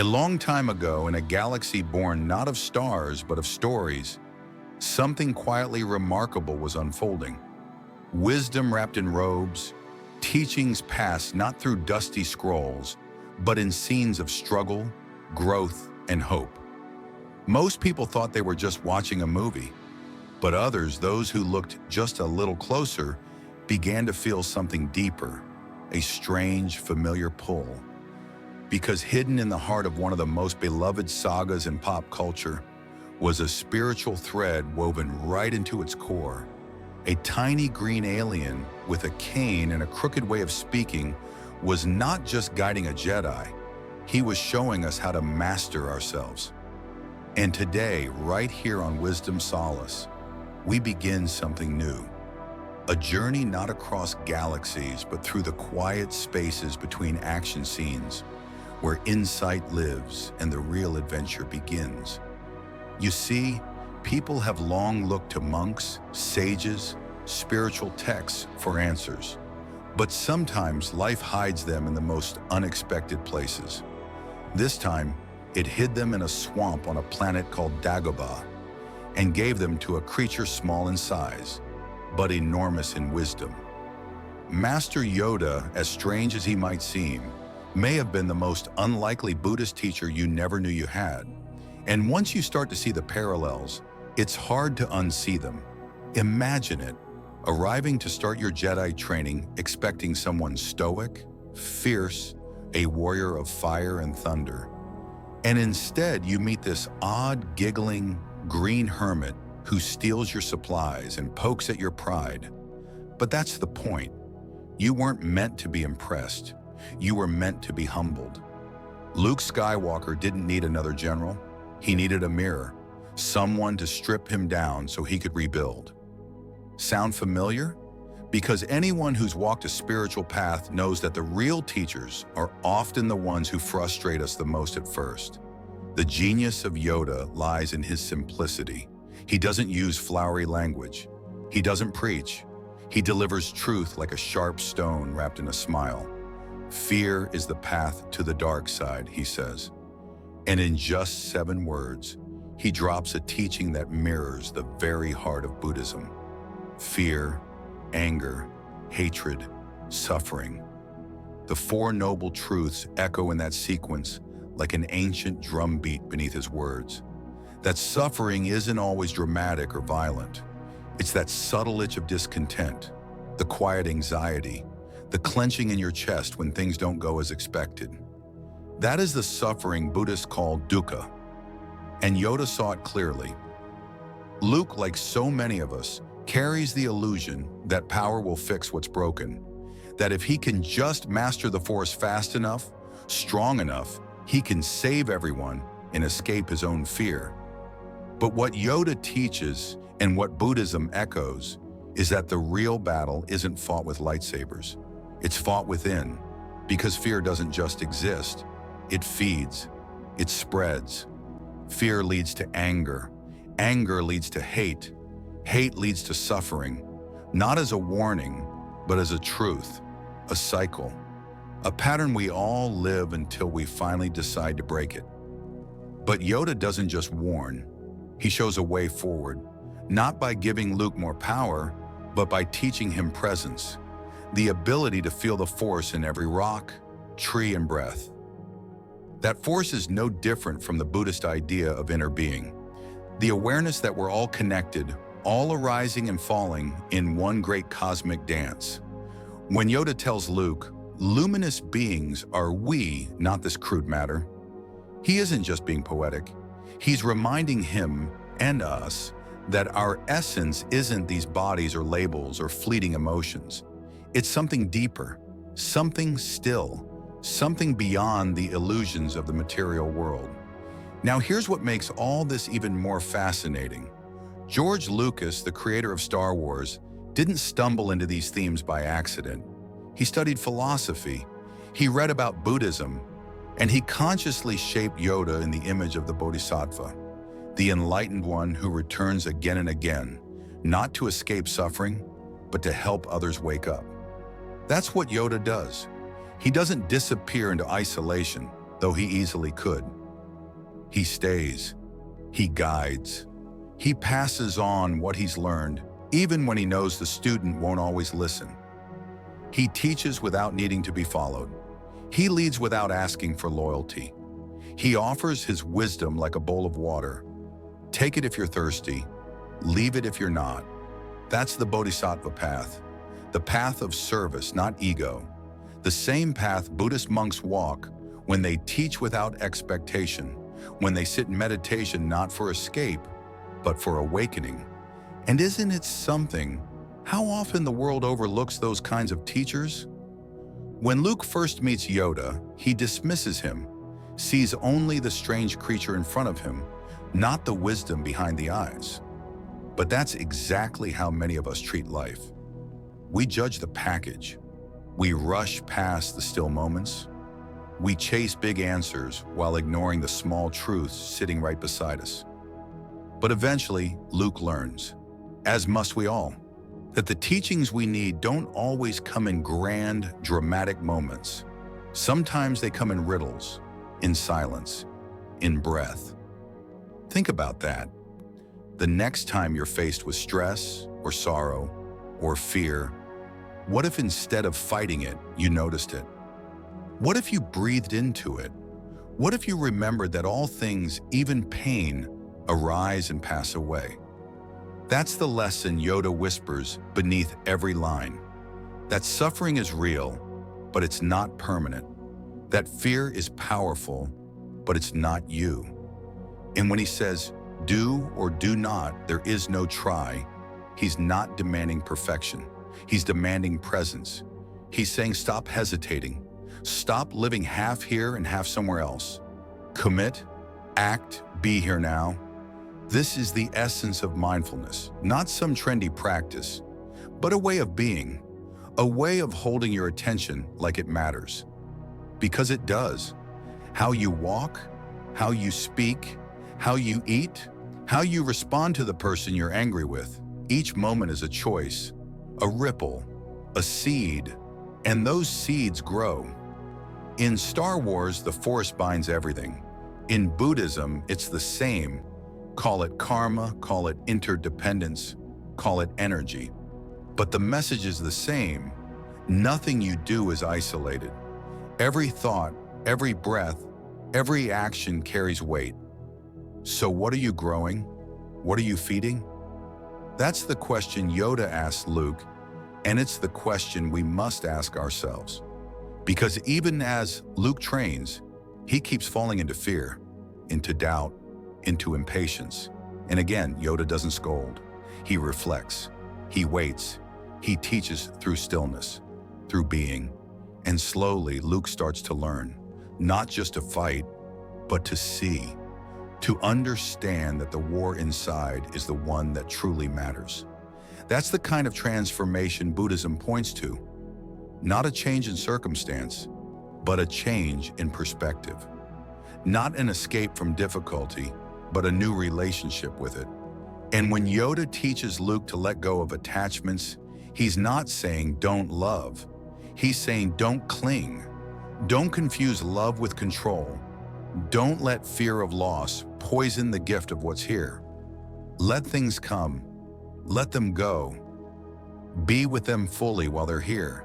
A long time ago, in a galaxy born not of stars but of stories, something quietly remarkable was unfolding. Wisdom wrapped in robes, teachings passed not through dusty scrolls, but in scenes of struggle, growth, and hope. Most people thought they were just watching a movie, but others, those who looked just a little closer, began to feel something deeper, a strange, familiar pull. Because hidden in the heart of one of the most beloved sagas in pop culture was a spiritual thread woven right into its core. A tiny green alien with a cane and a crooked way of speaking was not just guiding a Jedi, he was showing us how to master ourselves. And today, right here on Wisdom Solace, we begin something new. A journey not across galaxies, but through the quiet spaces between action scenes, where insight lives and the real adventure begins. You see, people have long looked to monks, sages, spiritual texts for answers. But sometimes life hides them in the most unexpected places. This time, it hid them in a swamp on a planet called Dagobah and gave them to a creature small in size, but enormous in wisdom. Master Yoda, as strange as he might seem, may have been the most unlikely Buddhist teacher you never knew you had. And once you start to see the parallels, it's hard to unsee them. Imagine it, arriving to start your Jedi training expecting someone stoic, fierce, a warrior of fire and thunder. And instead you meet this odd, giggling, green hermit who steals your supplies and pokes at your pride. But that's the point. You weren't meant to be impressed. You were meant to be humbled. Luke Skywalker didn't need another general. He needed a mirror, someone to strip him down so he could rebuild. Sound familiar? Because anyone who's walked a spiritual path knows that the real teachers are often the ones who frustrate us the most at first. The genius of Yoda lies in his simplicity. He doesn't use flowery language. He doesn't preach. He delivers truth like a sharp stone wrapped in a smile. Fear is the path to the dark side, he says. And in just 7 words, he drops a teaching that mirrors the very heart of Buddhism. Fear, anger, hatred, suffering. The 4 noble truths echo in that sequence like an ancient drumbeat beneath his words. That suffering isn't always dramatic or violent. It's that subtle itch of discontent, the quiet anxiety, the clenching in your chest when things don't go as expected. That is the suffering Buddhists call dukkha, and Yoda saw it clearly. Luke, like so many of us, carries the illusion that power will fix what's broken, that if he can just master the Force fast enough, strong enough, he can save everyone and escape his own fear. But what Yoda teaches and what Buddhism echoes is that the real battle isn't fought with lightsabers. It's fought within, because fear doesn't just exist. It feeds, it spreads. Fear leads to anger. Anger leads to hate. Hate leads to suffering, not as a warning, but as a truth, a cycle, a pattern we all live until we finally decide to break it. But Yoda doesn't just warn. He shows a way forward, not by giving Luke more power, but by teaching him presence, the ability to feel the Force in every rock, tree, and breath. That Force is no different from the Buddhist idea of inner being, the awareness that we're all connected, all arising and falling in one great cosmic dance. When Yoda tells Luke, luminous beings are we, not this crude matter, he isn't just being poetic. He's reminding him and us that our essence isn't these bodies or labels or fleeting emotions. It's something deeper, something still, something beyond the illusions of the material world. Now here's what makes all this even more fascinating. George Lucas, the creator of Star Wars, didn't stumble into these themes by accident. He studied philosophy, he read about Buddhism, and he consciously shaped Yoda in the image of the Bodhisattva, the enlightened one who returns again and again, not to escape suffering, but to help others wake up. That's what Yoda does. He doesn't disappear into isolation. though he easily could. He stays, he guides, he passes on what he's learned, even when he knows the student won't always listen. He teaches without needing to be followed. He leads without asking for loyalty. He offers his wisdom like a bowl of water. Take it if you're thirsty, leave it if you're not. That's the Bodhisattva path, the path of service, not ego. The same path Buddhist monks walk when they teach without expectation, when they sit in meditation not for escape, but for awakening. And isn't it something how often the world overlooks those kinds of teachers? When Luke first meets Yoda, he dismisses him, sees only the strange creature in front of him, not the wisdom behind the eyes. But that's exactly how many of us treat life. We judge the package. We rush past the still moments. We chase big answers while ignoring the small truths sitting right beside us. But eventually, Luke learns, as must we all, that the teachings we need don't always come in grand, dramatic moments. Sometimes they come in riddles, in silence, in breath. Think about that. The next time you're faced with stress or sorrow or fear, what if instead of fighting it, you noticed it? What if you breathed into it? What if you remembered that all things, even pain, arise and pass away? That's the lesson Yoda whispers beneath every line. That suffering is real, but it's not permanent. That fear is powerful, but it's not you. And when he says, do or do not, there is no try, he's not demanding perfection. He's demanding presence. He's saying stop hesitating. Stop living half here and half somewhere else. Commit, act, be here now. This is the essence of mindfulness, not some trendy practice, but a way of being, a way of holding your attention like it matters. Because it does. How you walk, how you speak, how you eat, how you respond to the person you're angry with. Each moment is a choice, a ripple, a seed, and those seeds grow. In Star Wars, the Force binds everything. In Buddhism, it's the same. Call it karma, call it interdependence, call it energy. But the message is the same. Nothing you do is isolated. Every thought, every breath, every action carries weight. So what are you growing? What are you feeding? That's the question Yoda asked Luke, and it's the question we must ask ourselves. Because even as Luke trains, he keeps falling into fear, into doubt, into impatience. And again, Yoda doesn't scold. He reflects, he waits, he teaches through stillness, through being. And slowly, Luke starts to learn, not just to fight, but to see, to understand that the war inside is the one that truly matters. That's the kind of transformation Buddhism points to. Not a change in circumstance, but a change in perspective. Not an escape from difficulty, but a new relationship with it. And when Yoda teaches Luke to let go of attachments, he's not saying don't love. He's saying don't cling. Don't confuse love with control. Don't let fear of loss poison the gift of what's here. Let things come. Let them go. Be with them fully while they're here.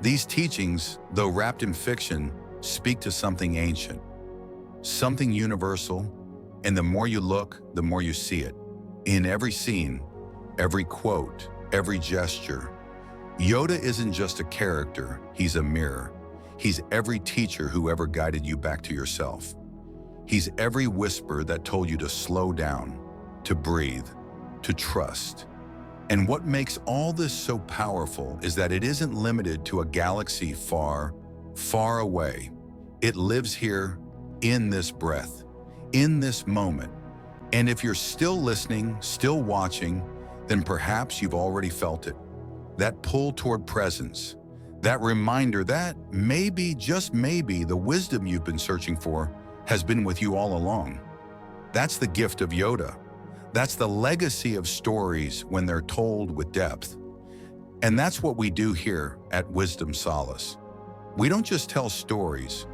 These teachings, though wrapped in fiction, speak to something ancient, something universal, and the more you look, the more you see it. In every scene, every quote, every gesture. Yoda isn't just a character, he's a mirror. He's every teacher who ever guided you back to yourself. He's every whisper that told you to slow down, to breathe, to trust. And what makes all this so powerful is that it isn't limited to a galaxy far, far away. It lives here, in this breath, in this moment. And if you're still listening, still watching, then perhaps you've already felt it. That pull toward presence, that reminder that maybe, just maybe, the wisdom you've been searching for has been with you all along. That's the gift of Yoda. That's the legacy of stories when they're told with depth. And that's what we do here at Wisdom Solace. We don't just tell stories,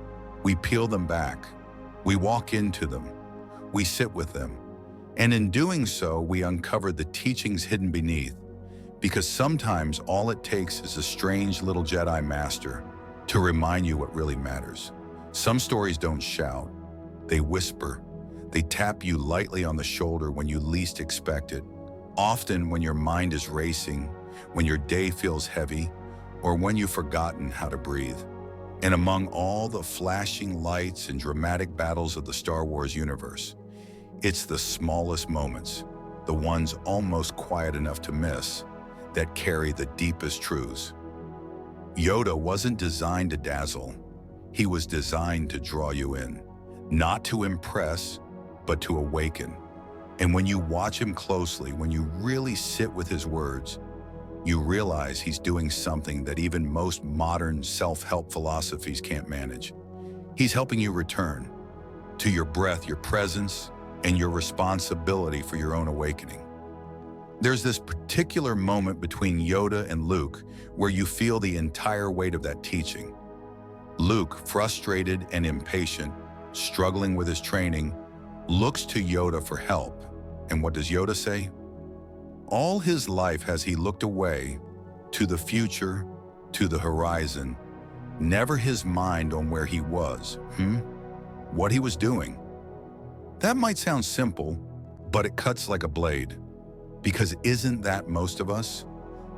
We peel them back. We walk into them. We sit with them. And in doing so, we uncover the teachings hidden beneath, because sometimes all it takes is a strange little Jedi master to remind you what really matters. Some stories don't shout. They whisper. They tap you lightly on the shoulder when you least expect it, often when your mind is racing, when your day feels heavy, or when you've forgotten how to breathe. And among all the flashing lights and dramatic battles of the Star Wars universe, it's the smallest moments, the ones almost quiet enough to miss, that carry the deepest truths. Yoda wasn't designed to dazzle. He was designed to draw you in, not to impress, but to awaken. And when you watch him closely, when you really sit with his words, you realize he's doing something that even most modern self-help philosophies can't manage. He's helping you return to your breath, your presence, and your responsibility for your own awakening. There's this particular moment between Yoda and Luke where you feel the entire weight of that teaching. Luke, frustrated and impatient, struggling with his training, looks to Yoda for help. And what does Yoda say? All his life has he looked away to the future, to the horizon, never his mind on where he was, what he was doing. That might sound simple, but it cuts like a blade. Because isn't that most of us?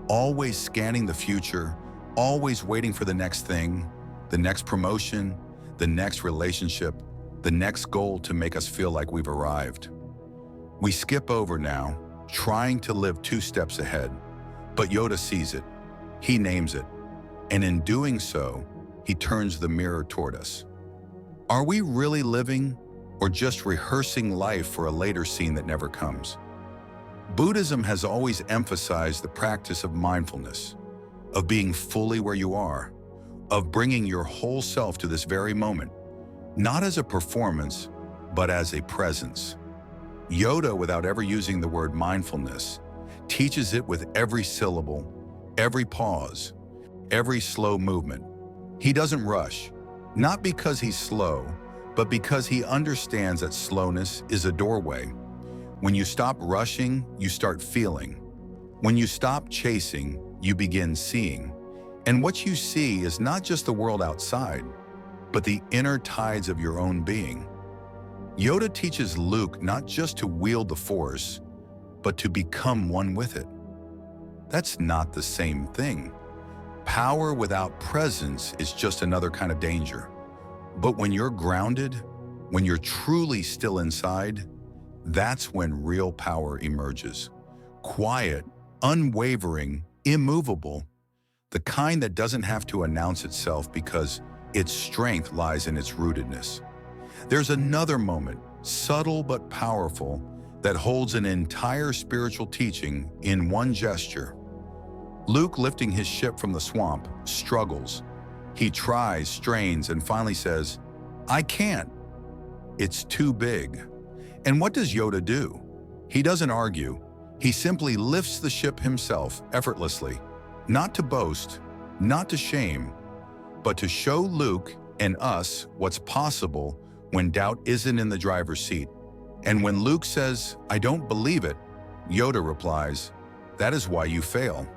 Always scanning the future, always waiting for the next thing, the next promotion, the next relationship, the next goal to make us feel like we've arrived. We skip over now, trying to live 2 steps ahead. But Yoda sees it. He names it. And in doing so, he turns the mirror toward us. Are we really living or just rehearsing life for a later scene that never comes? Buddhism has always emphasized the practice of mindfulness, of being fully where you are, of bringing your whole self to this very moment, not as a performance, but as a presence. Yoda, without ever using the word mindfulness, teaches it with every syllable, every pause, every slow movement. He doesn't rush, not because he's slow, but because he understands that slowness is a doorway. When you stop rushing, you start feeling. When you stop chasing, you begin seeing. And what you see is not just the world outside, but the inner tides of your own being. Yoda teaches Luke not just to wield the Force, but to become one with it. That's not the same thing. Power without presence is just another kind of danger. But when you're grounded, when you're truly still inside, that's when real power emerges. Quiet, unwavering, immovable, the kind that doesn't have to announce itself because its strength lies in its rootedness. There's another moment, subtle but powerful, that holds an entire spiritual teaching in one gesture. Luke, lifting his ship from the swamp, struggles. He tries, strains, and finally says, "I can't. It's too big." And what does Yoda do? He doesn't argue. He simply lifts the ship himself, effortlessly, not to boast, not to shame, but to show Luke and us what's possible when doubt isn't in the driver's seat. And when Luke says, "I don't believe it," Yoda replies, "That is why you fail."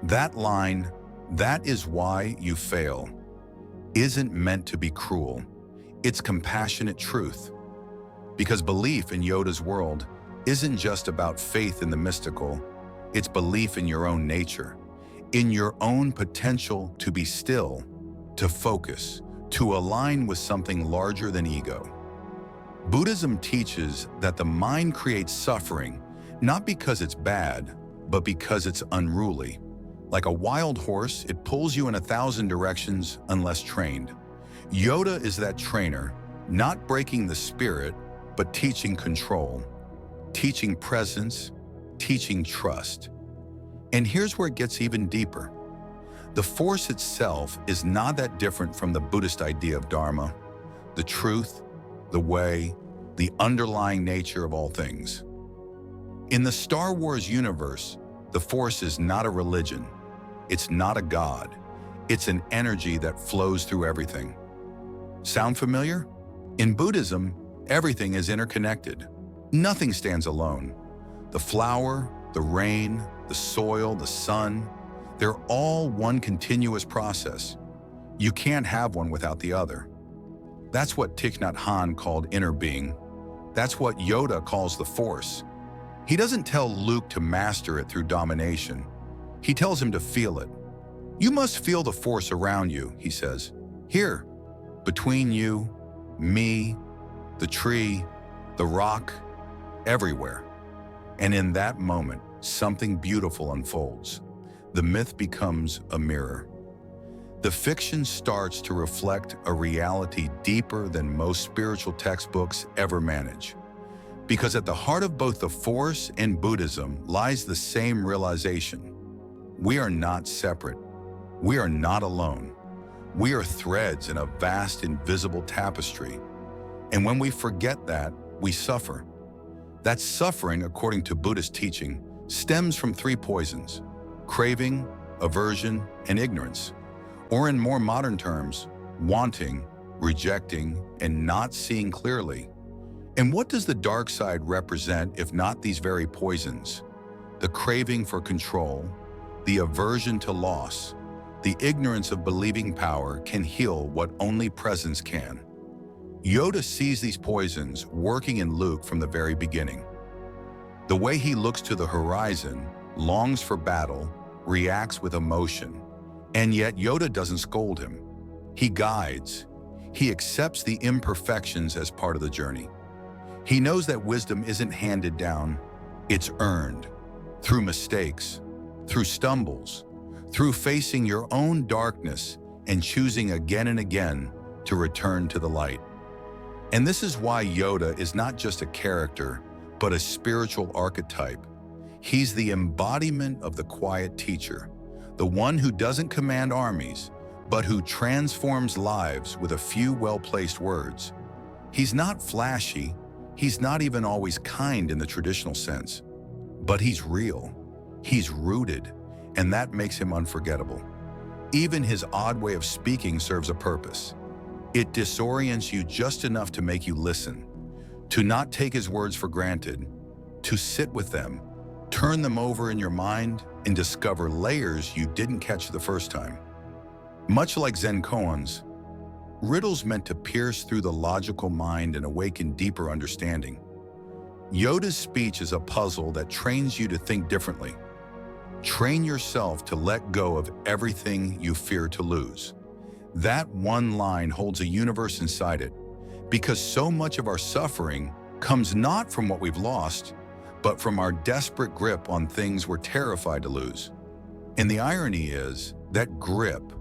That line, "That is why you fail," isn't meant to be cruel. It's compassionate truth. Because belief in Yoda's world isn't just about faith in the mystical, it's belief in your own nature, in your own potential to be still, to focus, to align with something larger than ego. Buddhism teaches that the mind creates suffering, not because it's bad, but because it's unruly. Like a wild horse, it pulls you in 1,000 directions unless trained. Yoda is that trainer, not breaking the spirit, but teaching control, teaching presence, teaching trust. And here's where it gets even deeper. The Force itself is not that different from the Buddhist idea of Dharma, the truth, the way, the underlying nature of all things. In the Star Wars universe, the Force is not a religion. It's not a god. It's an energy that flows through everything. Sound familiar? In Buddhism, everything is interconnected. Nothing stands alone. The flower, the rain, the soil, the sun, they're all one continuous process. You can't have one without the other. That's what Thich Nhat Hanh called inner being. That's what Yoda calls the Force. He doesn't tell Luke to master it through domination. He tells him to feel it. You must feel the Force around you, he says. Here, between you, me, the tree, the rock, everywhere. And in that moment, something beautiful unfolds. The myth becomes a mirror. The fiction starts to reflect a reality deeper than most spiritual textbooks ever manage. Because at the heart of both the Force and Buddhism lies the same realization. We are not separate. We are not alone. We are threads in a vast, invisible tapestry. And when we forget that, we suffer. That suffering, according to Buddhist teaching, stems from three poisons: craving, aversion, and ignorance. Or in more modern terms, wanting, rejecting, and not seeing clearly. And what does the dark side represent if not these very poisons? The craving for control, the aversion to loss, the ignorance of believing power can heal what only presence can. Yoda sees these poisons working in Luke from the very beginning. The way he looks to the horizon, longs for battle, reacts with emotion. And yet Yoda doesn't scold him. He guides. He accepts the imperfections as part of the journey. He knows that wisdom isn't handed down, it's earned. Through mistakes, through stumbles, through facing your own darkness and choosing again and again to return to the light. And this is why Yoda is not just a character, but a spiritual archetype. He's the embodiment of the quiet teacher, the one who doesn't command armies, but who transforms lives with a few well-placed words. He's not flashy, he's not even always kind in the traditional sense, but he's real, he's rooted, and that makes him unforgettable. Even his odd way of speaking serves a purpose. It disorients you just enough to make you listen, to not take his words for granted, to sit with them, turn them over in your mind, and discover layers you didn't catch the first time. Much like Zen koans, riddles meant to pierce through the logical mind and awaken deeper understanding. Yoda's speech is a puzzle that trains you to think differently. Train yourself to let go of everything you fear to lose. That one line holds a universe inside it, because so much of our suffering comes not from what we've lost, but from our desperate grip on things we're terrified to lose. And the irony is that grip,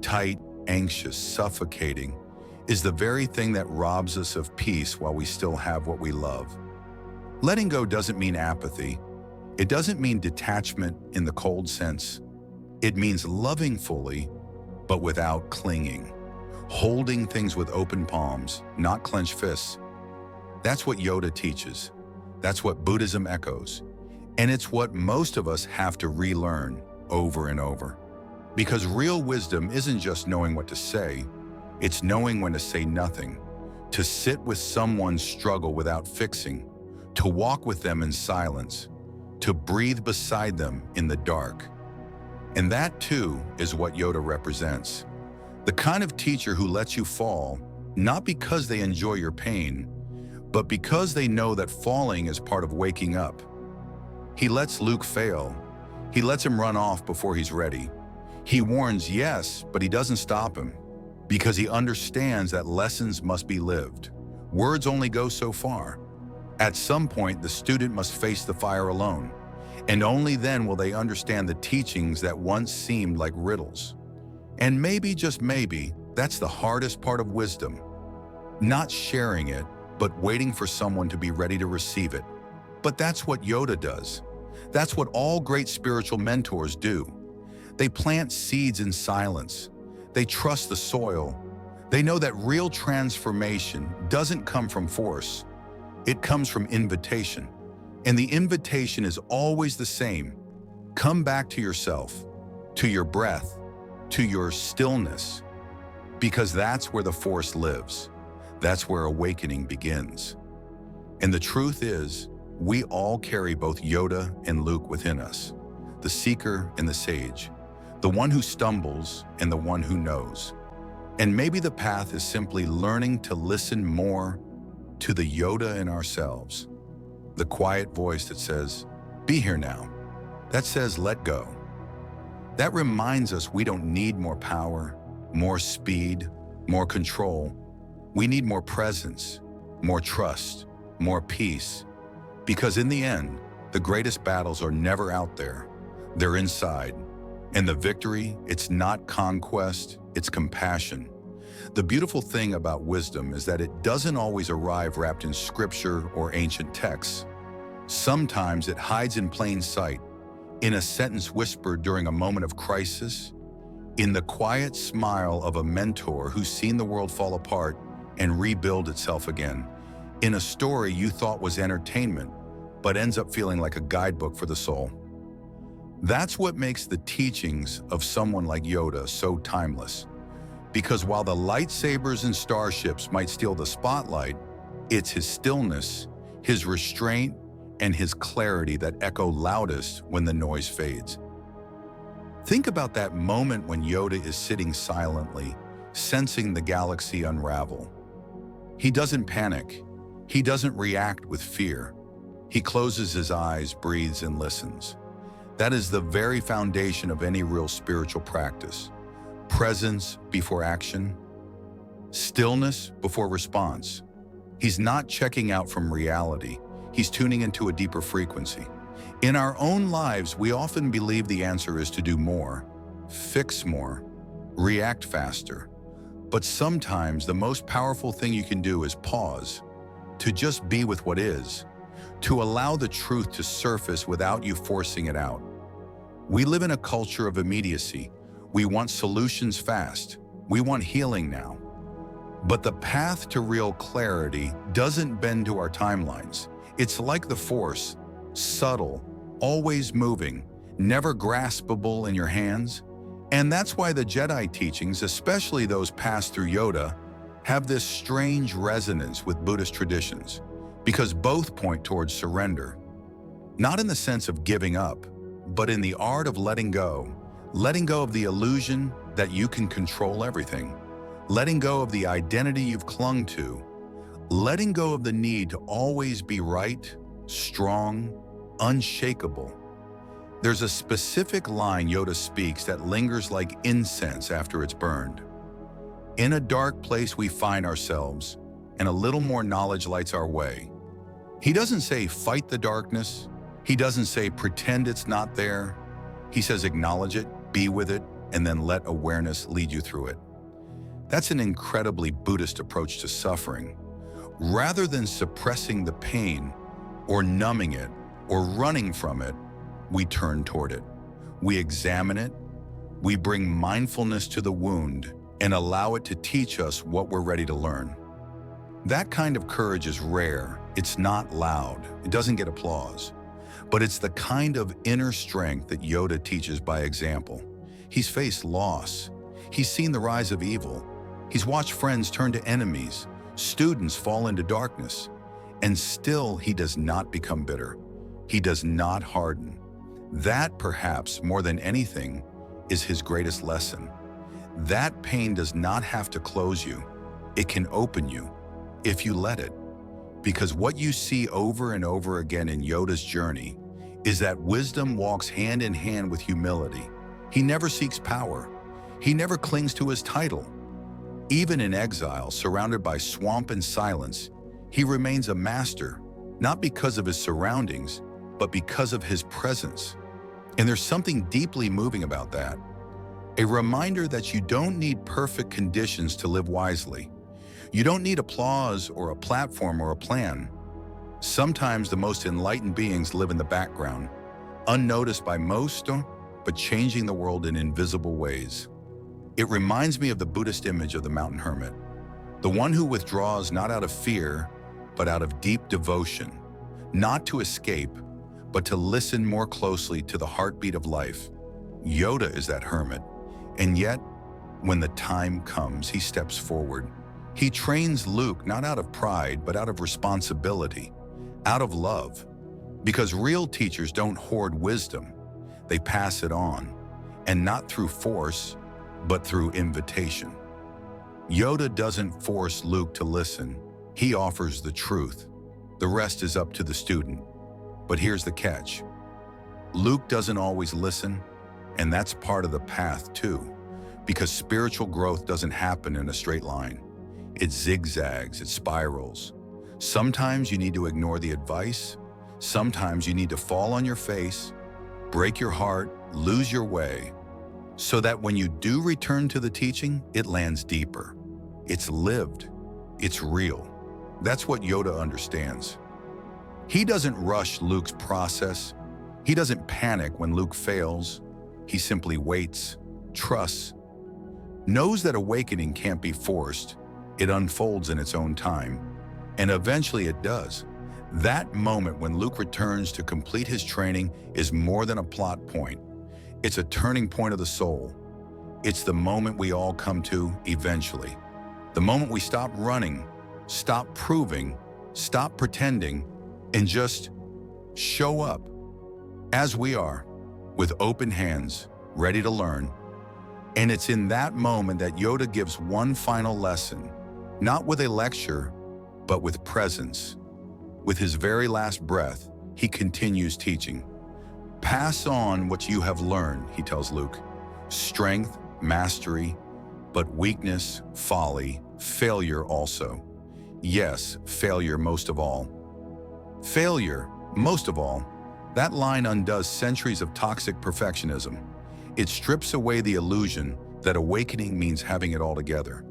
tight, anxious, suffocating, is the very thing that robs us of peace while we still have what we love. Letting go doesn't mean apathy. It doesn't mean detachment in the cold sense. It means loving fully, but without clinging. Holding things with open palms, not clenched fists. That's what Yoda teaches. That's what Buddhism echoes. And it's what most of us have to relearn over and over. Because real wisdom isn't just knowing what to say, it's knowing when to say nothing, to sit with someone's struggle without fixing, to walk with them in silence, to breathe beside them in the dark. And that too is what Yoda represents. The kind of teacher who lets you fall, not because they enjoy your pain, but because they know that falling is part of waking up. He lets Luke fail. He lets him run off before he's ready. He warns, yes, but he doesn't stop him, because he understands that lessons must be lived. Words only go so far. At some point, the student must face the fire alone, and only then will they understand the teachings that once seemed like riddles. And maybe, just maybe, that's the hardest part of wisdom. Not sharing it, but waiting for someone to be ready to receive it. But that's what Yoda does. That's what all great spiritual mentors do. They plant seeds in silence. They trust the soil. They know that real transformation doesn't come from force. It comes from invitation. And the invitation is always the same. Come back to yourself, to your breath, to your stillness. because that's where the Force lives. That's where awakening begins. And the truth is, we all carry both Yoda and Luke within us, the seeker and the sage, the one who stumbles and the one who knows. And maybe the path is simply learning to listen more to the Yoda in ourselves, the quiet voice that says, "Be here now," that says, "Let go." That reminds us we don't need more power, more speed, more control. We need more presence, more trust, more peace. Because in the end, the greatest battles are never out there. They're inside. And the victory, it's not conquest, it's compassion. The beautiful thing about wisdom is that it doesn't always arrive wrapped in scripture or ancient texts. Sometimes it hides in plain sight, in a sentence whispered during a moment of crisis, in the quiet smile of a mentor who's seen the world fall apart and rebuild itself again, in a story you thought was entertainment, but ends up feeling like a guidebook for the soul. That's what makes the teachings of someone like Yoda so timeless. Because while the lightsabers and starships might steal the spotlight, it's his stillness, his restraint, and his clarity that echo loudest when the noise fades. Think about that moment when Yoda is sitting silently, sensing the galaxy unravel. He doesn't panic. He doesn't react with fear. He closes his eyes, breathes, and listens. That is the very foundation of any real spiritual practice. Presence before action, stillness before response. He's not checking out from reality. He's tuning into a deeper frequency. In our own lives, we often believe the answer is to do more, fix more, react faster. But sometimes the most powerful thing you can do is pause, to just be with what is, to allow the truth to surface without you forcing it out. We live in a culture of immediacy. We want solutions fast. We want healing now. But the path to real clarity doesn't bend to our timelines. It's like the Force, subtle, always moving, never graspable in your hands. And that's why the Jedi teachings, especially those passed through Yoda, have this strange resonance with Buddhist traditions, because both point towards surrender. Not in the sense of giving up, but in the art of letting go of the illusion that you can control everything, letting go of the identity you've clung to, letting go of the need to always be right, strong, unshakable. There's a specific line Yoda speaks that lingers like incense after it's burned. In a dark place we find ourselves, and a little more knowledge lights our way. He doesn't say fight the darkness. He doesn't say pretend it's not there. He says acknowledge it, be with it, and then let awareness lead you through it. That's an incredibly Buddhist approach to suffering. Rather than suppressing the pain, or numbing it, or running from it, we turn toward it. We examine it, we bring mindfulness to the wound, and allow it to teach us what we're ready to learn. That kind of courage is rare. It's not loud. It doesn't get applause. But it's the kind of inner strength that Yoda teaches by example. He's faced loss. He's seen the rise of evil. He's watched friends turn to enemies, students fall into darkness. And still, he does not become bitter. He does not harden. That, perhaps more than anything, is his greatest lesson. That pain does not have to close you. It can open you, if you let it. Because what you see over and over again in Yoda's journey is that wisdom walks hand in hand with humility. He never seeks power. He never clings to his title. Even in exile, surrounded by swamp and silence, he remains a master, not because of his surroundings, but because of his presence. And there's something deeply moving about that. A reminder that you don't need perfect conditions to live wisely. You don't need applause or a platform or a plan. Sometimes the most enlightened beings live in the background, unnoticed by most, but changing the world in invisible ways. It reminds me of the Buddhist image of the mountain hermit, the one who withdraws not out of fear, but out of deep devotion, not to escape, but to listen more closely to the heartbeat of life. Yoda is that hermit, and yet, When the time comes, he steps forward. He trains Luke not out of pride, but out of responsibility, out of love. Because real teachers don't hoard wisdom, they pass it on, and not through force, but through invitation. Yoda doesn't force Luke to listen, he offers the truth. The rest is up to the student. But here's the catch. Luke doesn't always listen, and that's part of the path too, because spiritual growth doesn't happen in a straight line. It zigzags, it spirals. Sometimes you need to ignore the advice. Sometimes you need to fall on your face, break your heart, lose your way, so that when you do return to the teaching, it lands deeper. It's lived. It's real. That's what Yoda understands. He doesn't rush Luke's process. He doesn't panic when Luke fails. He simply waits, trusts, knows that awakening can't be forced. It unfolds in its own time, and eventually it does. That moment when Luke returns to complete his training is more than a plot point. It's a turning point of the soul. It's the moment we all come to eventually. The moment we stop running, stop proving, stop pretending, and just show up as we are, with open hands, ready to learn. And it's in that moment that Yoda gives one final lesson, not with a lecture, but with presence. With his very last breath, he continues teaching. Pass on what you have learned, he tells Luke. Strength, mastery, but weakness, folly, failure also. Yes, failure most of all. Failure, most of all. That line undoes centuries of toxic perfectionism. It strips away the illusion that awakening means having it all together.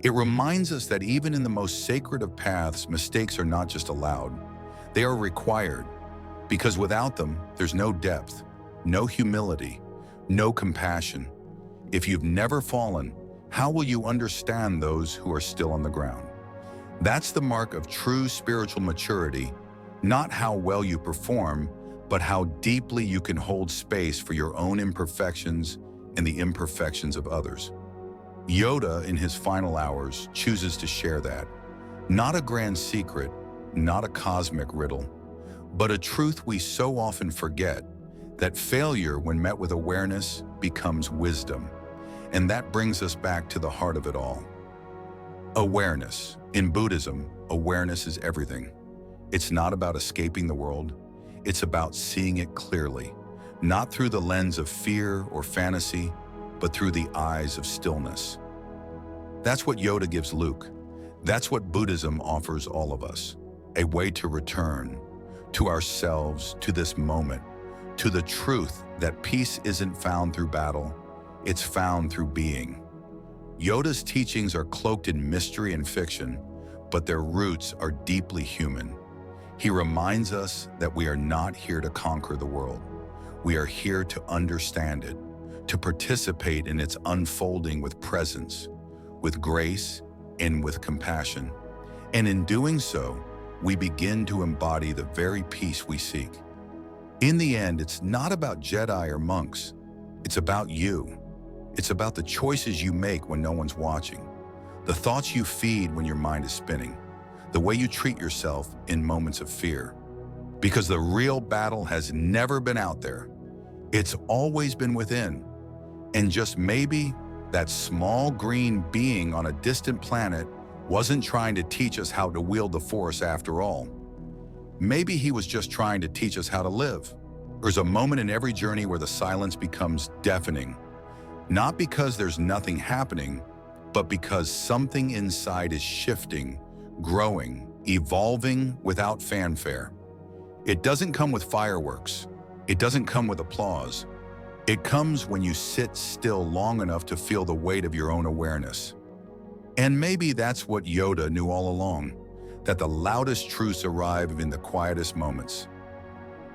It reminds us that even in the most sacred of paths, mistakes are not just allowed. They are required, because without them, there's no depth, no humility, no compassion. If you've never fallen, how will you understand those who are still on the ground? That's the mark of true spiritual maturity, not how well you perform, but how deeply you can hold space for your own imperfections and the imperfections of others. Yoda, in his final hours, chooses to share that. Not a grand secret, not a cosmic riddle, but a truth we so often forget, that failure, when met with awareness, becomes wisdom. And that brings us back to the heart of it all. Awareness. In Buddhism, awareness is everything. It's not about escaping the world. It's about seeing it clearly, not through the lens of fear or fantasy, but through the eyes of stillness. That's what Yoda gives Luke. That's what Buddhism offers all of us. A way to return to ourselves, to this moment, to the truth that peace isn't found through battle, it's found through being. Yoda's teachings are cloaked in mystery and fiction, but their roots are deeply human. He reminds us that we are not here to conquer the world. We are here to understand it, to participate in its unfolding with presence, with grace, and with compassion. And in doing so, we begin to embody the very peace we seek. In the end, it's not about Jedi or monks. It's about you. It's about the choices you make when no one's watching, the thoughts you feed when your mind is spinning, the way you treat yourself in moments of fear. Because the real battle has never been out there. It's always been within. And just maybe that small green being on a distant planet wasn't trying to teach us how to wield the Force after all. Maybe he was just trying to teach us how to live. There's a moment in every journey where the silence becomes deafening, not because there's nothing happening, but because something inside is shifting, growing, evolving without fanfare. It doesn't come with fireworks. It doesn't come with applause. It comes when you sit still long enough to feel the weight of your own awareness. And maybe that's what Yoda knew all along, that the loudest truths arrive in the quietest moments.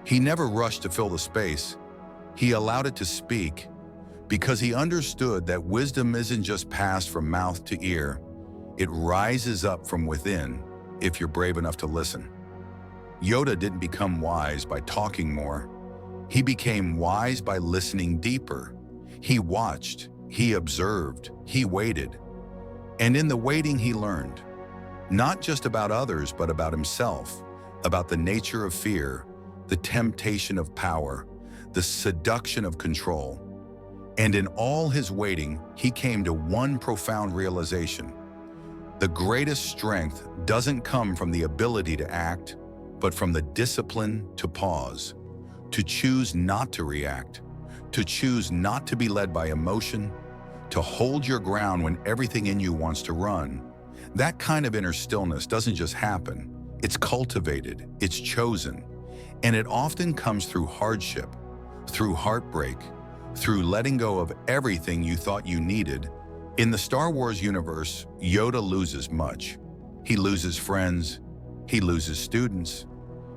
He never rushed to fill the space. He allowed it to speak, because he understood that wisdom isn't just passed from mouth to ear. It rises up from within if you're brave enough to listen. Yoda didn't become wise by talking more. He became wise by listening deeper. He watched, He observed, he waited, and in the waiting he learned, not just about others, but about himself, about the nature of fear, the temptation of power, the seduction of control. And in all his waiting, he came to one profound realization. The greatest strength doesn't come from the ability to act, but from the discipline to pause, to choose not to react, to choose not to be led by emotion, to hold your ground when everything in you wants to run. That kind of inner stillness doesn't just happen. It's cultivated, it's chosen, and it often comes through hardship, through heartbreak, through letting go of everything you thought you needed. In the Star Wars universe, Yoda loses much. He loses friends, he loses students,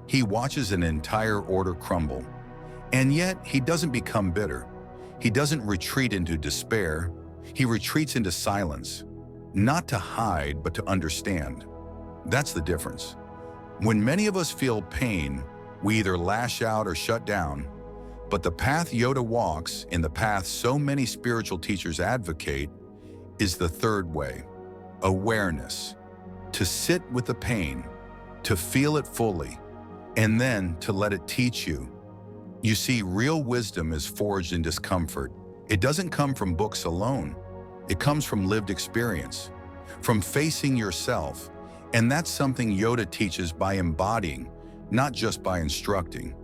he watches an entire order crumble. And yet, he doesn't become bitter. He doesn't retreat into despair. He retreats into silence, not to hide, but to understand. That's the difference. When many of us feel pain, we either lash out or shut down. But the path Yoda walks, in the path so many spiritual teachers advocate, is the third way: awareness. To sit with the pain, to feel it fully, and then to let it teach you. You see, real wisdom is forged in discomfort. It doesn't come from books alone. It comes from lived experience, from facing yourself. And that's something Yoda teaches by embodying, not just by instructing.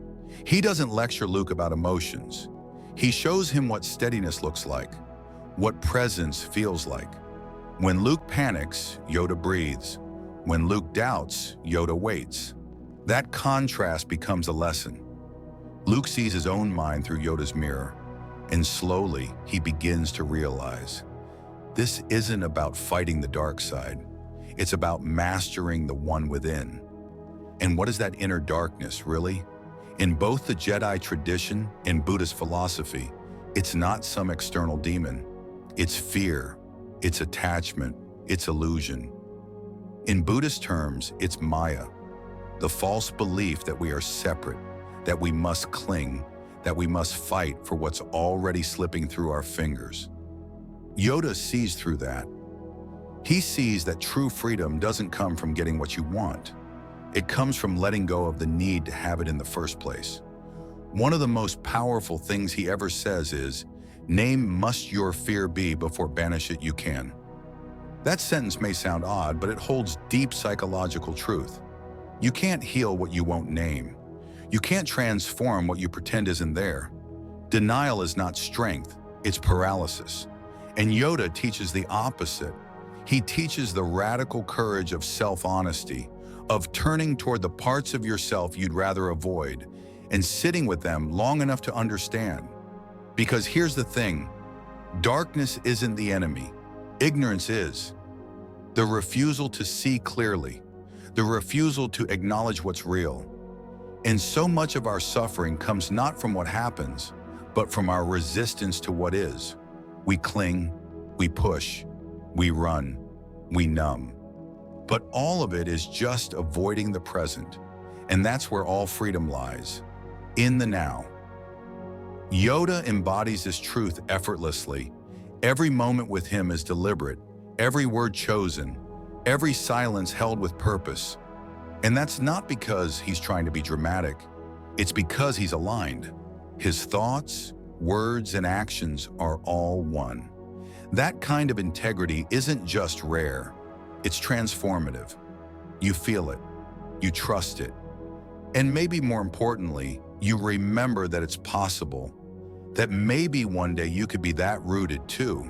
He doesn't lecture Luke about emotions. He shows him what steadiness looks like, what presence feels like. When Luke panics, Yoda breathes. When Luke doubts, Yoda waits. That contrast becomes a lesson. Luke sees his own mind through Yoda's mirror, and slowly he begins to realize this isn't about fighting the dark side. It's about mastering the one within. And what is that inner darkness, really? In both the Jedi tradition and Buddhist philosophy, it's not some external demon. It's fear, it's attachment, it's illusion. In Buddhist terms, it's Maya, the false belief that we are separate, that we must cling, that we must fight for what's already slipping through our fingers. Yoda sees through that. He sees that true freedom doesn't come from getting what you want. It comes from letting go of the need to have it in the first place. One of the most powerful things he ever says is, "Name must your fear be before banish it you can." That sentence may sound odd, but it holds deep psychological truth. You can't heal what you won't name. You can't transform what you pretend isn't there. Denial is not strength, it's paralysis. And Yoda teaches the opposite. He teaches the radical courage of self-honesty, of turning toward the parts of yourself you'd rather avoid, and sitting with them long enough to understand. Because here's the thing, darkness isn't the enemy, ignorance is. The refusal to see clearly, the refusal to acknowledge what's real. And so much of our suffering comes not from what happens, but from our resistance to what is. We cling, we push, we run, we numb. But all of it is just avoiding the present. And that's where all freedom lies, in the now. Yoda embodies this truth effortlessly. Every moment with him is deliberate, every word chosen, every silence held with purpose. And that's not because he's trying to be dramatic. It's because he's aligned. His thoughts, words, and actions are all one. That kind of integrity isn't just rare, it's transformative. You feel it, you trust it, and maybe more importantly, you remember that it's possible, that maybe one day you could be that rooted too.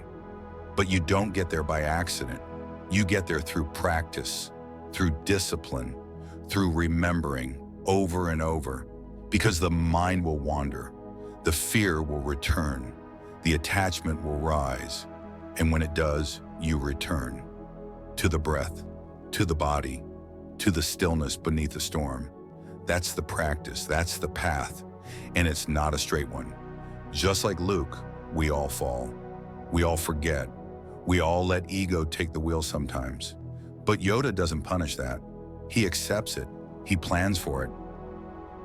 But you don't get there by accident. You get there through practice, through discipline, through remembering over and over, because the mind will wander, the fear will return, the attachment will rise, and when it does, you return to the breath, to the body, to the stillness beneath the storm. That's the practice, that's the path, and it's not a straight one. Just like Luke, we all fall, we all forget, we all let ego take the wheel sometimes. But Yoda doesn't punish that. He accepts it, he plans for it.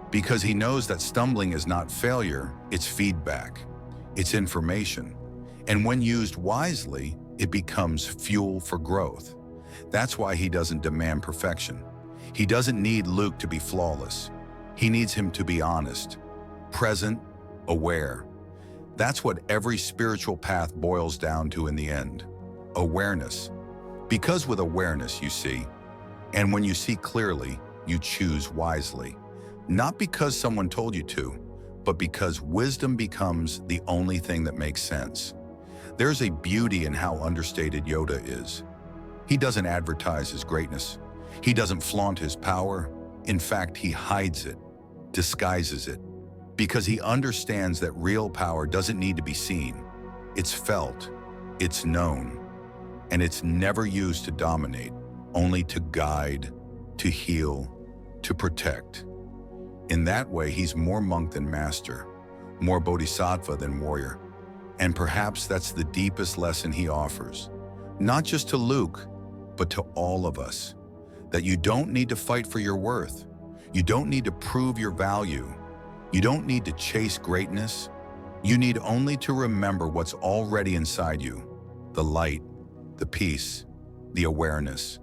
Because he knows that stumbling is not failure, it's feedback, it's information. And when used wisely, it becomes fuel for growth. That's why he doesn't demand perfection. He doesn't need Luke to be flawless. He needs him to be honest, present, aware. That's what every spiritual path boils down to in the end. Awareness. Because with awareness, you see, and when you see clearly, you choose wisely. Not because someone told you to, but because wisdom becomes the only thing that makes sense. There's a beauty in how understated Yoda is. He doesn't advertise his greatness. He doesn't flaunt his power. In fact, he hides it, disguises it, because he understands that real power doesn't need to be seen. It's felt, it's known, and it's never used to dominate, only to guide, to heal, to protect. In that way, he's more monk than master, more bodhisattva than warrior. And perhaps that's the deepest lesson he offers, not just to Luke, but to all of us, that you don't need to fight for your worth. You don't need to prove your value. You don't need to chase greatness. You need only to remember what's already inside you, the light, the peace, the awareness.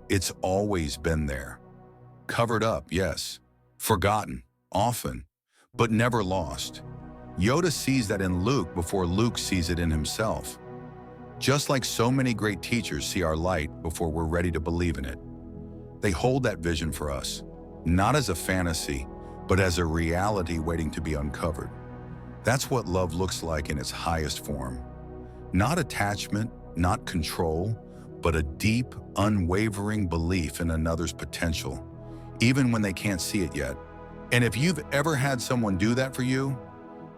It's always been there. Covered up, yes. Forgotten, often, but never lost. Yoda sees that in Luke before Luke sees it in himself. Just like so many great teachers see our light before we're ready to believe in it. They hold that vision for us, not as a fantasy, but as a reality waiting to be uncovered. That's what love looks like in its highest form. Not attachment, not control, but a deep, unwavering belief in another's potential, even when they can't see it yet. And if you've ever had someone do that for you,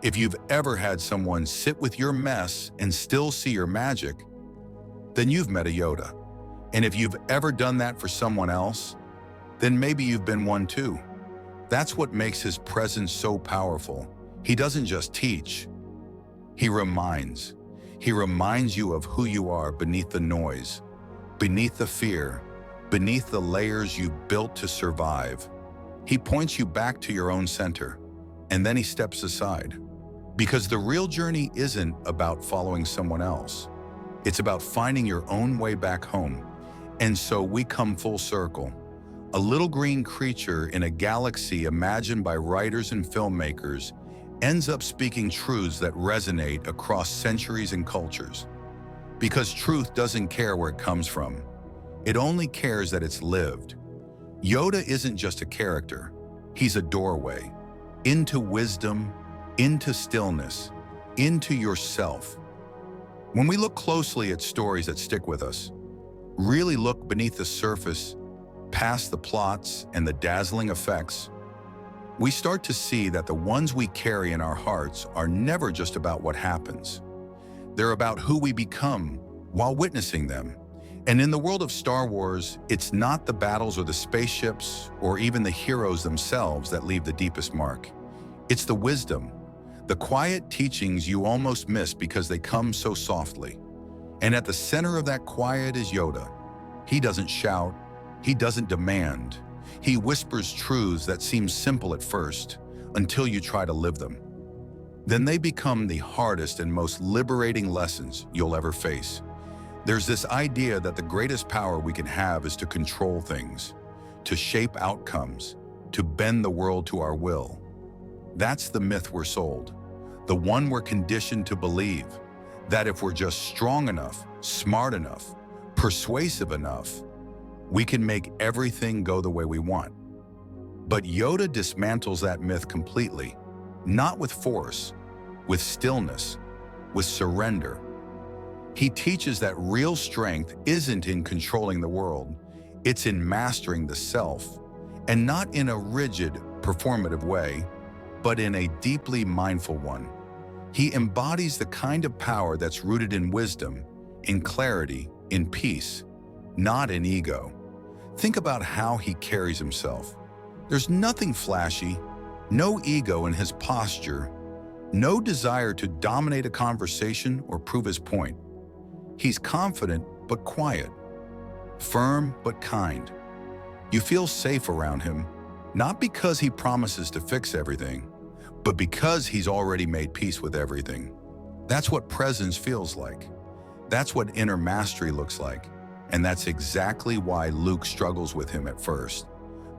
if you've ever had someone sit with your mess and still see your magic, then you've met a Yoda. And if you've ever done that for someone else, then maybe you've been one too. That's what makes his presence so powerful. He doesn't just teach, he reminds. He reminds you of who you are beneath the noise, beneath the fear, beneath the layers you've built to survive. He points you back to your own center, and then he steps aside. Because the real journey isn't about following someone else. It's about finding your own way back home. And so we come full circle. A little green creature in a galaxy imagined by writers and filmmakers ends up speaking truths that resonate across centuries and cultures. Because truth doesn't care where it comes from. It only cares that it's lived. Yoda isn't just a character. He's a doorway into wisdom, into stillness, into yourself. When we look closely at stories that stick with us, really look beneath the surface, past the plots and the dazzling effects, we start to see that the ones we carry in our hearts are never just about what happens. They're about who we become while witnessing them. And in the world of Star Wars, it's not the battles or the spaceships or even the heroes themselves that leave the deepest mark. It's the wisdom, the quiet teachings you almost miss because they come so softly. And at the center of that quiet is Yoda. He doesn't shout, he doesn't demand. He whispers truths that seem simple at first, until you try to live them. Then they become the hardest and most liberating lessons you'll ever face. There's this idea that the greatest power we can have is to control things, to shape outcomes, to bend the world to our will. That's the myth we're sold, the one we're conditioned to believe, that if we're just strong enough, smart enough, persuasive enough, we can make everything go the way we want. But Yoda dismantles that myth completely, not with force, with stillness, with surrender. He teaches that real strength isn't in controlling the world, it's in mastering the self, and not in a rigid, performative way, but in a deeply mindful one. He embodies the kind of power that's rooted in wisdom, in clarity, in peace, not in ego. Think about how he carries himself. There's nothing flashy, no ego in his posture, no desire to dominate a conversation or prove his point. He's confident but quiet, firm but kind. You feel safe around him, not because he promises to fix everything, but because he's already made peace with everything. That's what presence feels like. That's what inner mastery looks like. And that's exactly why Luke struggles with him at first.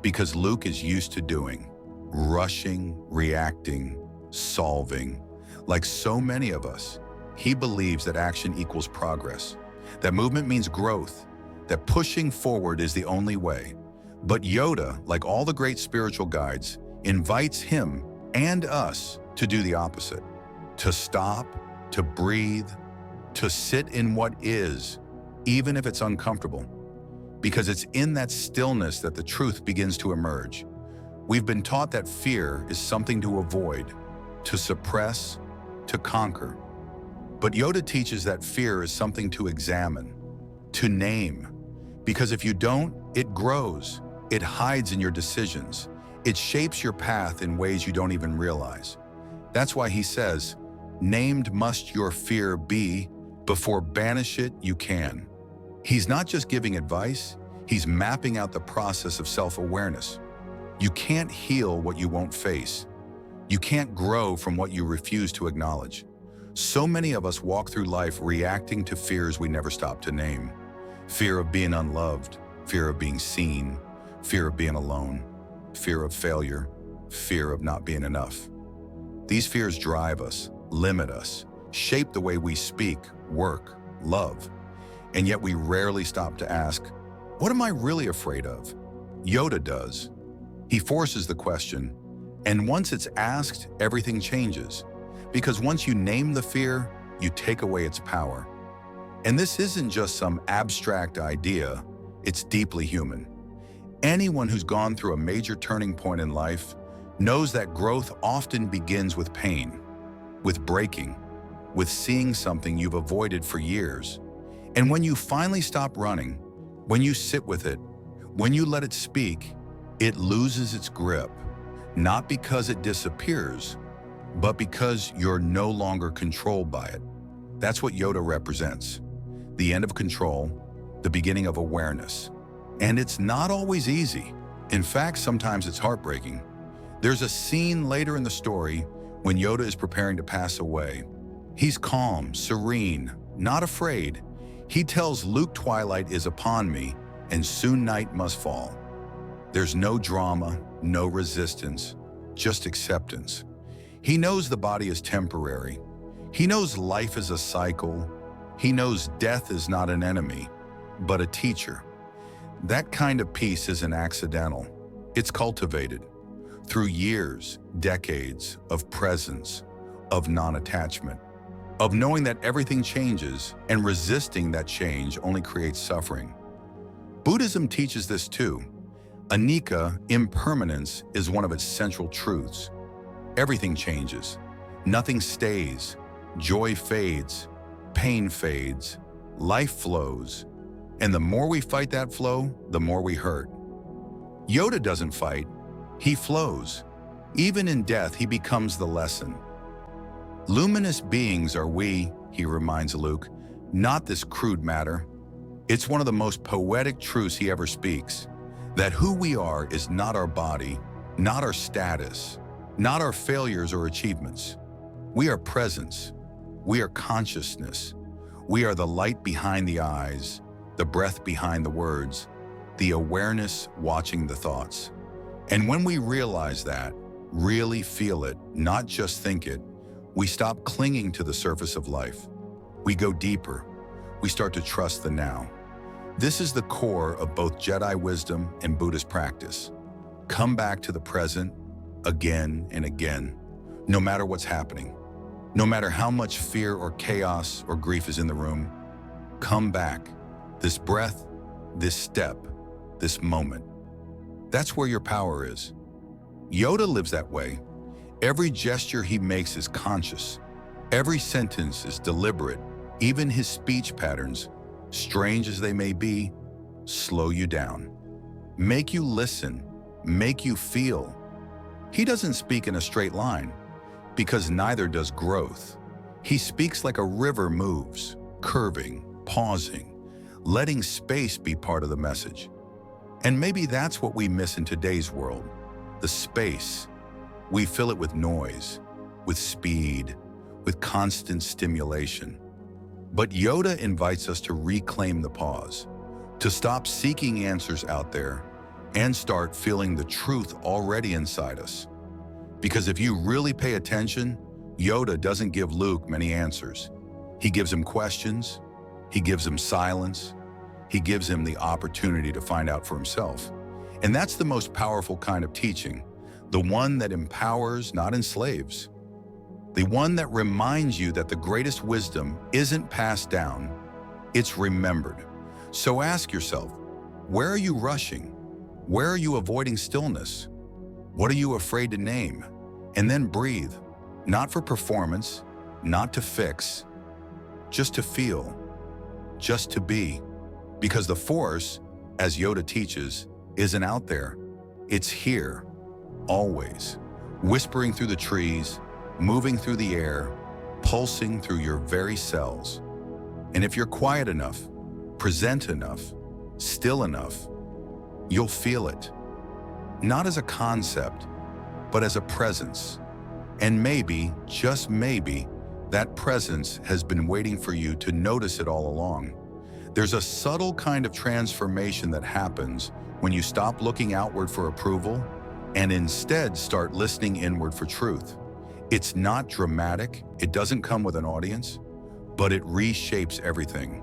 Because Luke is used to doing, rushing, reacting, solving. Like so many of us, he believes that action equals progress, that movement means growth, that pushing forward is the only way. But Yoda, like all the great spiritual guides, invites him and us to do the opposite, to stop, to breathe, to sit in what is, even if it's uncomfortable. Because it's in that stillness that the truth begins to emerge. We've been taught that fear is something to avoid, to suppress, to conquer. But Yoda teaches that fear is something to examine, to name. Because if you don't, it grows, it hides in your decisions, it shapes your path in ways you don't even realize. That's why he says, "Named must your fear be, before banish it you can." He's not just giving advice, he's mapping out the process of self-awareness. You can't heal what you won't face. You can't grow from what you refuse to acknowledge. So many of us walk through life reacting to fears we never stop to name. Fear of being unloved, fear of being seen, fear of being alone, fear of failure, fear of not being enough. These fears drive us, limit us, shape the way we speak, work, love. And yet we rarely stop to ask, what am I really afraid of? Yoda does. He forces the question, and once it's asked, everything changes. Because once you name the fear, you take away its power. And this isn't just some abstract idea, it's deeply human. Anyone who's gone through a major turning point in life knows that growth often begins with pain, with breaking, with seeing something you've avoided for years. And when you finally stop running, when you sit with it, when you let it speak, it loses its grip, not because it disappears, but because you're no longer controlled by it. That's what Yoda represents. The end of control, the beginning of awareness. And it's not always easy. In fact, sometimes it's heartbreaking. There's a scene later in the story when Yoda is preparing to pass away. He's calm, serene, not afraid. He tells Luke, "Twilight is upon me, and soon night must fall." There's no drama, no resistance, just acceptance. He knows the body is temporary. He knows life is a cycle. He knows death is not an enemy, but a teacher. That kind of peace isn't accidental. It's cultivated through years, decades of presence, of non-attachment, of knowing that everything changes and resisting that change only creates suffering. Buddhism teaches this too. Anicca, impermanence, is one of its central truths. Everything changes. Nothing stays. Joy fades. Pain fades. Life flows. And the more we fight that flow, the more we hurt. Yoda doesn't fight. He flows. Even in death, he becomes the lesson. Luminous beings are we, he reminds Luke, not this crude matter. It's one of the most poetic truths he ever speaks, that who we are is not our body, not our status, not our failures or achievements. We are presence. We are consciousness. We are the light behind the eyes, the breath behind the words, the awareness watching the thoughts. And when we realize that, really feel it, not just think it, we stop clinging to the surface of life. We go deeper. We start to trust the now. This is the core of both Jedi wisdom and Buddhist practice. Come back to the present again and again, no matter what's happening. No matter how much fear or chaos or grief is in the room, come back. This breath, this step, this moment. That's where your power is. Yoda lives that way. Every gesture he makes is conscious. Every sentence is deliberate. Even his speech patterns, strange as they may be, slow you down. Make you listen, make you feel. He doesn't speak in a straight line, because neither does growth. He speaks like a river moves, curving, pausing, letting space be part of the message. And maybe that's what we miss in today's world, the space. We fill it with noise, with speed, with constant stimulation. But Yoda invites us to reclaim the pause, to stop seeking answers out there and start feeling the truth already inside us. Because if you really pay attention, Yoda doesn't give Luke many answers. He gives him questions, he gives him silence, he gives him the opportunity to find out for himself. And that's the most powerful kind of teaching, the one that empowers, not enslaves. The one that reminds you that the greatest wisdom isn't passed down, it's remembered. So ask yourself, where are you rushing? Where are you avoiding stillness? What are you afraid to name? And then breathe, not for performance, not to fix, just to feel, just to be. Because the Force, as Yoda teaches, isn't out there. It's here, always, whispering through the trees, moving through the air, pulsing through your very cells. And if you're quiet enough, present enough, still enough, you'll feel it. Not as a concept, but as a presence. And maybe, just maybe, that presence has been waiting for you to notice it all along. There's a subtle kind of transformation that happens when you stop looking outward for approval and instead start listening inward for truth. It's not dramatic, it doesn't come with an audience, but it reshapes everything.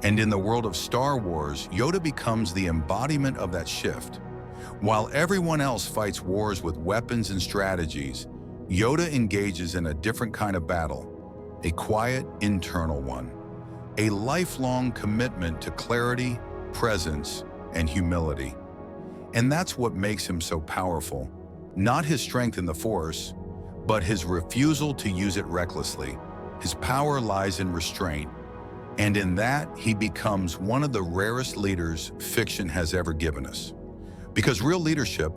And in the world of Star Wars, Yoda becomes the embodiment of that shift. While everyone else fights wars with weapons and strategies, Yoda engages in a different kind of battle, a quiet, internal one. A lifelong commitment to clarity, presence, and humility. And that's what makes him so powerful. Not his strength in the Force, but his refusal to use it recklessly. His power lies in restraint, and in that, he becomes one of the rarest leaders fiction has ever given us. Because real leadership,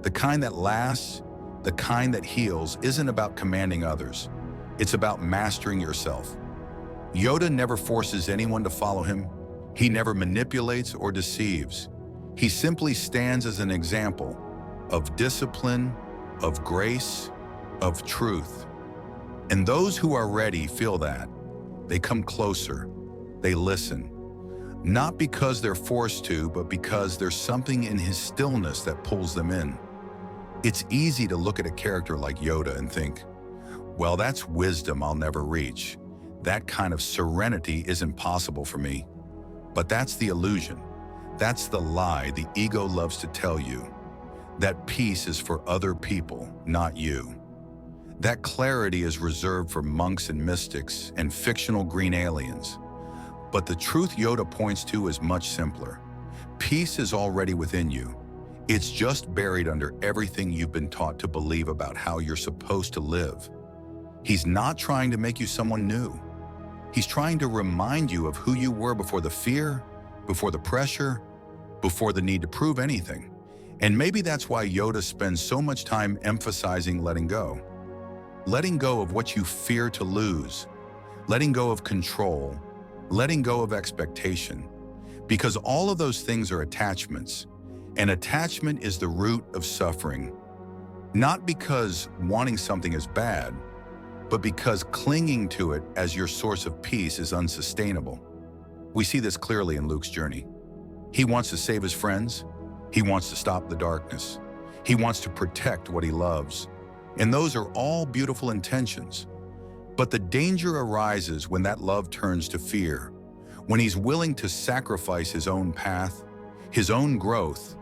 the kind that lasts, the kind that heals, isn't about commanding others. It's about mastering yourself. Yoda never forces anyone to follow him. He never manipulates or deceives. He simply stands as an example of discipline, of grace, of truth. And those who are ready feel that. They come closer. They listen. Not because they're forced to, but because there's something in his stillness that pulls them in. It's easy to look at a character like Yoda and think, well, that's wisdom I'll never reach. That kind of serenity isn't possible for me. But that's the illusion. That's the lie the ego loves to tell you. That peace is for other people, not you. That clarity is reserved for monks and mystics and fictional green aliens. But the truth Yoda points to is much simpler. Peace is already within you. It's just buried under everything you've been taught to believe about how you're supposed to live. He's not trying to make you someone new. He's trying to remind you of who you were before the fear, before the pressure, before the need to prove anything. And maybe that's why Yoda spends so much time emphasizing letting go. Letting go of what you fear to lose. Letting go of control. Letting go of expectation. Because all of those things are attachments. And attachment is the root of suffering. Not because wanting something is bad, but because clinging to it as your source of peace is unsustainable. We see this clearly in Luke's journey. He wants to save his friends. He wants to stop the darkness. He wants to protect what he loves. And those are all beautiful intentions. But the danger arises when that love turns to fear, when he's willing to sacrifice his own path, his own growth,